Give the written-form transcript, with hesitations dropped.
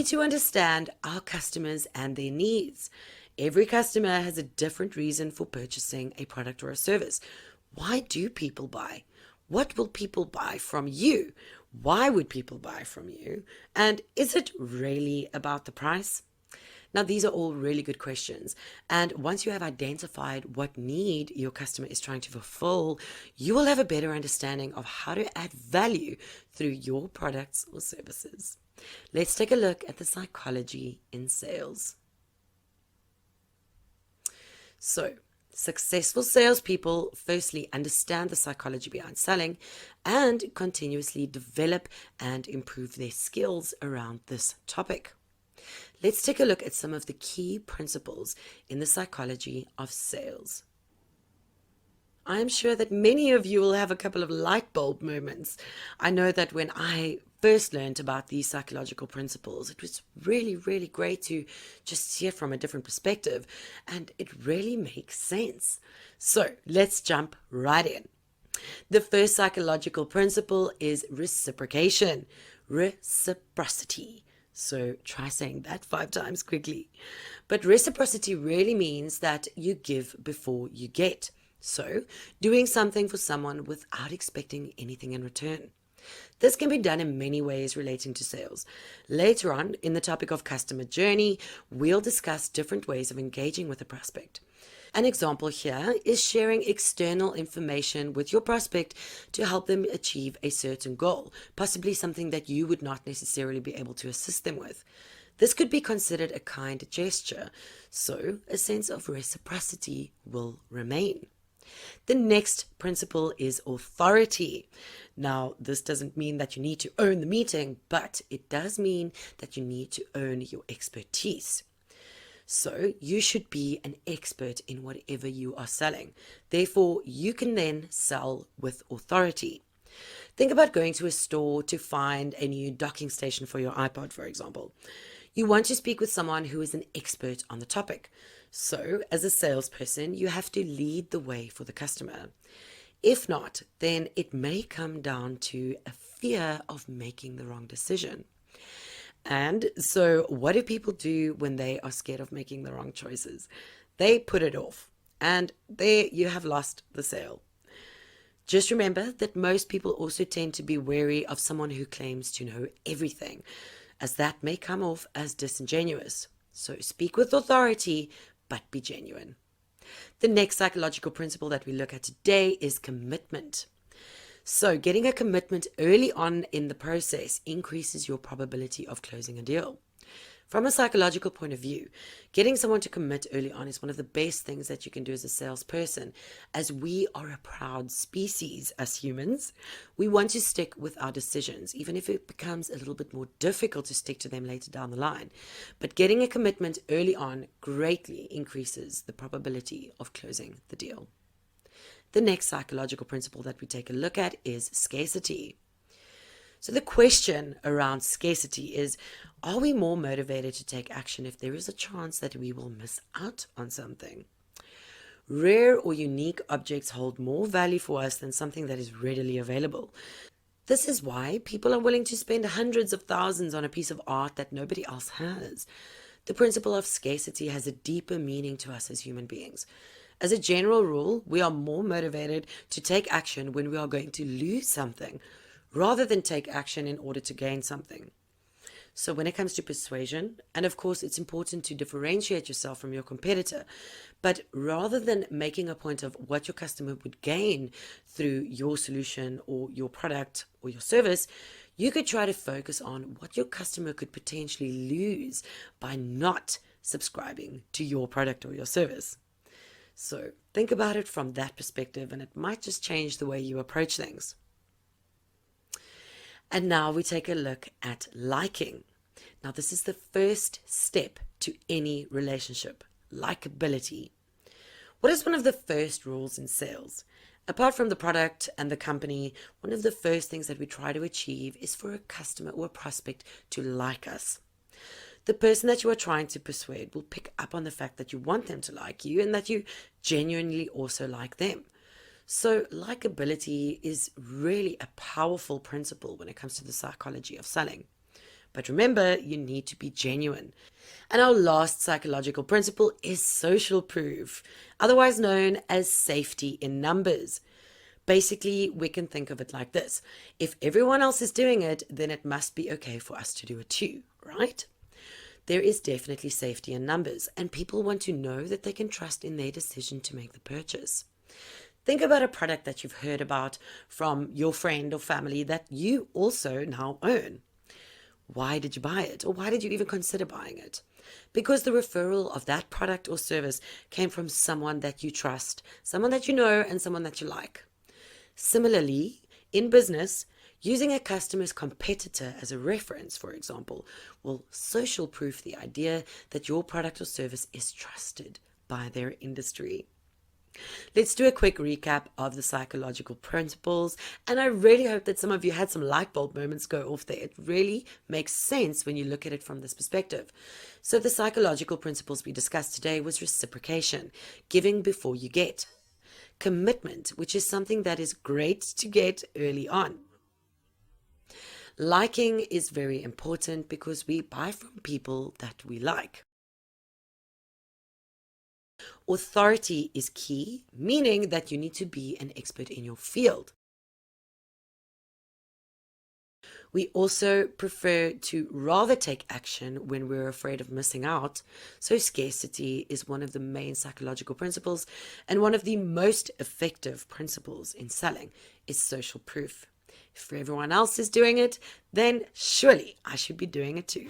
need to understand our customers and their needs. Every customer has a different reason for purchasing a product or a service. Why do people buy? What will people buy from you? Why would people buy from you? And is it really about the price? Now, these are all really good questions. And once you have identified what need your customer is trying to fulfill, you will have a better understanding of how to add value through your products or services. Let's take a look at the psychology in sales. So, successful salespeople firstly understand the psychology behind selling and continuously develop and improve their skills around this topic. Let's take a look at some of the key principles in the psychology of sales. I am sure that many of you will have a couple of light bulb moments. I know that when I first learned about these psychological principles, it was really, really great to just see it from a different perspective, and it really makes sense. So let's jump right in. The first psychological principle is reciprocation, reciprocity. So try saying that 5 times quickly. But reciprocity really means that you give before you get. So doing something for someone without expecting anything in return. This can be done in many ways relating to sales. Later on, in the topic of customer journey, we'll discuss different ways of engaging with a prospect. An example here is sharing external information with your prospect to help them achieve a certain goal, possibly something that you would not necessarily be able to assist them with. This could be considered a kind gesture, so a sense of reciprocity will remain. The next principle is authority. Now, this doesn't mean that you need to own the meeting, but it does mean that you need to own your expertise. So you should be an expert in whatever you are selling. Therefore, you can then sell with authority. Think about going to a store to find a new docking station for your iPod, for example. You want to speak with someone who is an expert on the topic. So, as a salesperson, you have to lead the way for the customer. If not, then it may come down to a fear of making the wrong decision. And so what do people do when they are scared of making the wrong choices? They put it off, and there you have lost the sale. Just remember that most people also tend to be wary of someone who claims to know everything, as that may come off as disingenuous. So speak with authority, but be genuine. The next psychological principle that we look at today is commitment. So getting a commitment early on in the process increases your probability of closing a deal. From a psychological point of view, getting someone to commit early on is one of the best things that you can do as a salesperson, as we are a proud species as humans. We want to stick with our decisions, even if it becomes a little bit more difficult to stick to them later down the line. But getting a commitment early on greatly increases the probability of closing the deal. The next psychological principle that we take a look at is scarcity. So the question around scarcity is, are we more motivated to take action if there is a chance that we will miss out on something? Rare or unique objects hold more value for us than something that is readily available. This is why people are willing to spend hundreds of thousands on a piece of art that nobody else has. The principle of scarcity has a deeper meaning to us as human beings. As a general rule, we are more motivated to take action when we are going to lose something, rather than take action in order to gain something. So when it comes to persuasion, and of course it's important to differentiate yourself from your competitor, but rather than making a point of what your customer would gain through your solution or your product or your service, you could try to focus on what your customer could potentially lose by not subscribing to your product or your service. So think about it from that perspective, and it might just change the way you approach things. And now we take a look at liking. Now, this is the first step to any relationship, likability. What is one of the first rules in sales? Apart from the product and the company, one of the first things that we try to achieve is for a customer or a prospect to like us. The person that you are trying to persuade will pick up on the fact that you want them to like you and that you genuinely also like them. So likability is really a powerful principle when it comes to the psychology of selling. But remember, you need to be genuine. And our last psychological principle is social proof, otherwise known as safety in numbers. Basically, we can think of it like this: if everyone else is doing it, then it must be okay for us to do it too, right? There is definitely safety in numbers, and people want to know that they can trust in their decision to make the purchase. Think about a product that you've heard about from your friend or family that you also now own. Why did you buy it? Or why did you even consider buying it? Because the referral of that product or service came from someone that you trust, someone that you know, and someone that you like. Similarly, in business, using a customer's competitor as a reference, for example, will social proof the idea that your product or service is trusted by their industry. Let's do a quick recap of the psychological principles, and I really hope that some of you had some light bulb moments go off there. It really makes sense when you look at it from this perspective. So the psychological principles we discussed today was reciprocation, giving before you get; commitment, which is something that is great to get early on; liking is very important because we buy from people that we like; authority is key, meaning that you need to be an expert in your field. We also prefer to rather take action when we're afraid of missing out. So scarcity is one of the main psychological principles, and one of the most effective principles in selling is social proof. If everyone else is doing it, then surely I should be doing it too.